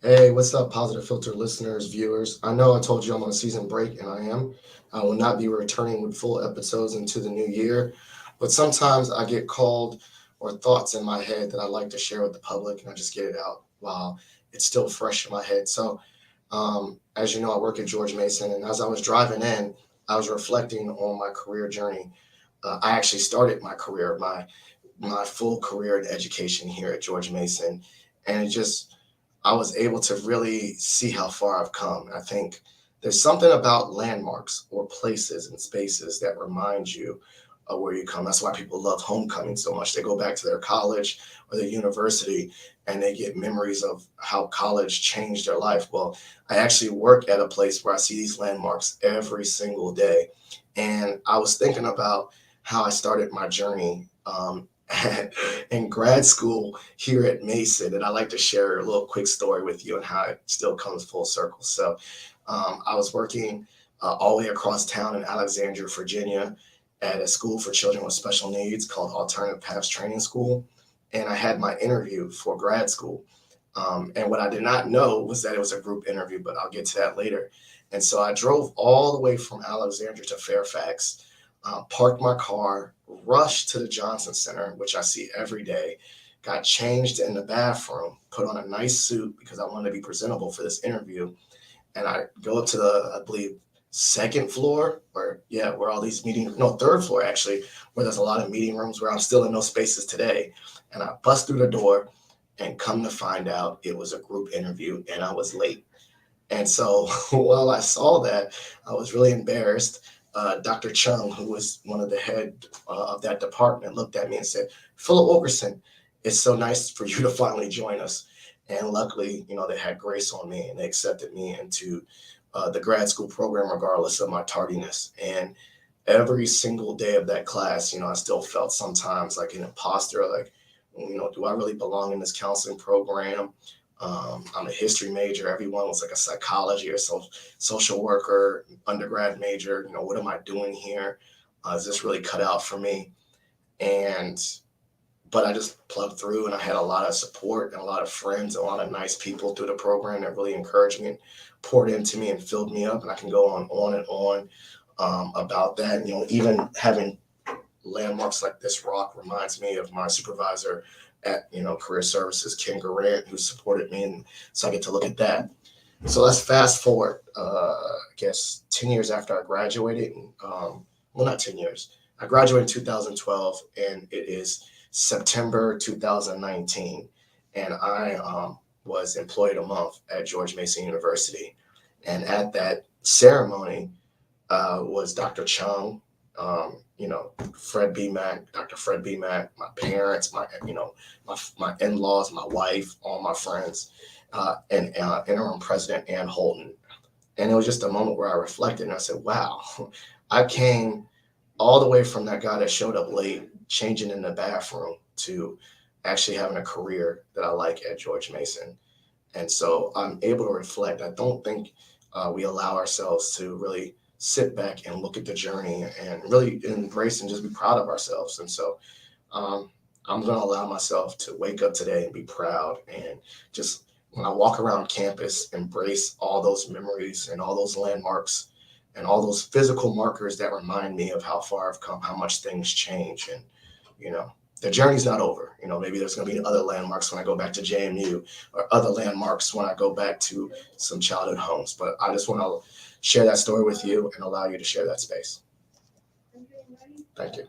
Hey, what's up, Positive Filter listeners, viewers? I know I told you I'm on a season break, and I am. I will not be returning with full episodes into the new year, but sometimes I get called or thoughts in my head that I like to share with the public, and I just get it out while it's still fresh in my head. As you know, I work at George Mason, and as I was driving in, I was reflecting on my career journey. I actually started my full career in education here at George Mason, and it just I was able to really see how far I've come. I think there's something about landmarks or places and spaces that remind you of where you come. That's why people love homecoming so much. They go back to their college or their university and they get memories of how college changed their life. Well, I actually work at a place where I see these landmarks every single day. And I was thinking about how I started my journey in grad school here at Mason, and I like to share a little quick story with you and how it still comes full circle. I was working all the way across town in Alexandria, Virginia, at a school for children with special needs called Alternative Paths Training School, and I had my interview for grad school. And what I did not know was that it was a group interview, but I'll get to that later. And so I drove all the way from Alexandria to Fairfax, parked my car, rushed to the Johnson Center, which I see every day, got changed in the bathroom, put on a nice suit because I wanted to be presentable for this interview. And I go up to I believe, second floor, or yeah, where all these no, third floor actually, where there's a lot of meeting rooms where I'm still in those spaces today. And I bust through the door and come to find out it was a group interview and I was late. And so while I saw that, I was really embarrassed. Dr. Chung, who was one of the head of that department, looked at me and said, "Philip Wilkerson, it's so nice for you to finally join us." And luckily, they had grace on me and they accepted me into the grad school program, regardless of my tardiness. And every single day of that class, I still felt sometimes like an imposter, like, do I really belong in this counseling program? I'm a history major. Everyone was like a psychology or social worker, undergrad major. What am I doing here? Is this really cut out for me? And but I just plugged through, and I had a lot of support and a lot of friends, a lot of nice people through the program that really encouraged me and poured into me and filled me up. And I can go on and on about that. Even having landmarks like this rock reminds me of my supervisor at career services, Ken Garant, who supported me, and so I get to look at that. So let's fast forward, I guess 10 years after I graduated. Well, not 10 years. I graduated in 2012, and it is September 2019, and I was employed a month at George Mason University. And at that ceremony was Dr. Chung, Fred B. Mack, Dr. Fred B. Mack, my parents, my in-laws, my wife, all my friends, and interim president Ann Holton. And it was just a moment where I reflected and I said, wow, I came all the way from that guy that showed up late, changing in the bathroom, to actually having a career that I like at George Mason. And so I'm able to reflect. I don't think we allow ourselves to really sit back and look at the journey and really embrace and just be proud of ourselves. And so um, I'm going to allow myself to wake up today and be proud and just when I walk around campus, embrace all those memories and all those landmarks and all those physical markers that remind me of how far I've come, how much things change. And, you know, the journey's not over. Maybe there's going to be other landmarks when I go back to JMU or other landmarks when I go back to some childhood homes. But I just want to share that story with you and allow you to share that space. Thank you.